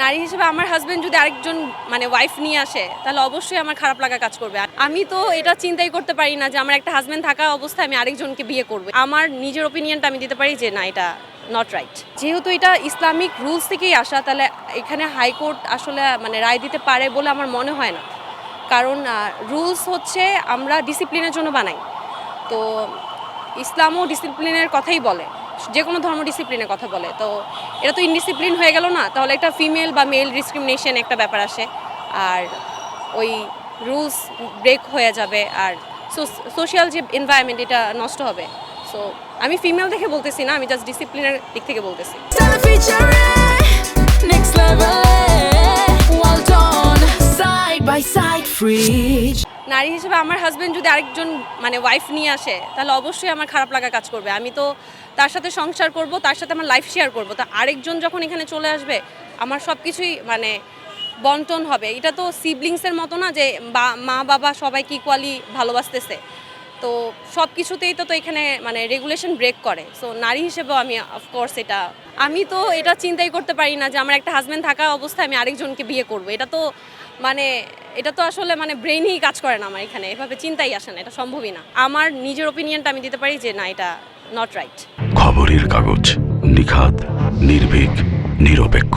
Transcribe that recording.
নারী হিসেবে আমার হাজবেন্ড যদি আরেকজন মানে ওয়াইফ নিয়ে আসে তাহলে অবশ্যই আমার খারাপ লাগা কাজ করবে। আমি তো এটা চিন্তাই করতে পারি না যে আমার একটা হাজবেন্ড থাকা অবস্থায় আমি আরেকজনকে বিয়ে করব। আমার নিজের ওপিনিয়নটা আমি দিতে পারি যে না, এটা নট রাইট। যেহেতু এটা ইসলামিক রুলস থেকেই আসা, তাহলে এখানে হাইকোর্ট আসলে মানে রায় দিতে পারে বলে আমার মনে হয় না। কারণ রুলস হচ্ছে আমরা ডিসিপ্লিনের জন্য বানাই। তো ইসলামও ডিসিপ্লিনের কথাই বলে, যে কোনো ধর্ম ডিসিপ্লিনের কথা বলে। তো এটা তো ইনডিসিপ্লিন হয়ে গেল না? তাহলে একটা ফিমেল বা মেল ডিসক্রিমিনেশন একটা ব্যাপার আসে, আর ওই রুলস ব্রেক হয়ে যাবে, আর সোশ্যাল যে এনভায়রনমেন্ট এটা নষ্ট হবে। সো আমি ফিমেল দেখে বলতেছি না, আমি জাস্ট ডিসিপ্লিনের দিক থেকে বলতেছি। Next level, well done, side by side, fridge. নারী হিসেবে আমার হাজবেন্ড যদি আরেকজন মানে ওয়াইফ নিয়ে আসে তাহলে অবশ্যই আমার খারাপ লাগা কাজ করবে। আমি তো তার সাথে সংসার করব, তার সাথে আমার লাইফ শেয়ার করব। তা আরেকজন যখন এখানে চলে আসবে আমার সব কিছুই মানে বন্টন হবে। এটা তো সিবলিংসের মতো না যে মা বাবা সবাইকে ইকুয়ালি ভালোবাসতেছে। তো সব কিছুতেই তো এখানে মানে রেগুলেশন ব্রেক করে। সো নারী হিসেবেও আমি অফকোর্স আমি তো এটা চিন্তাই করতে পারি না যে আমার একটা হাজবেন্ড থাকা অবস্থায় আমি আরেকজনকে বিয়ে করব। মানে এটা তো আসলে মানে ব্রেইনই কাজ করে না আমার, এখানে এভাবে চিন্তাই আসে না, এটা সম্ভবই না। আমার নিজের ওপিনিয়নটা আমি দিতে পারি যে না, এটা নট রাইট। খবরের কাগজ, নিখাত, নির্ভীক, নিরপেক্ষ।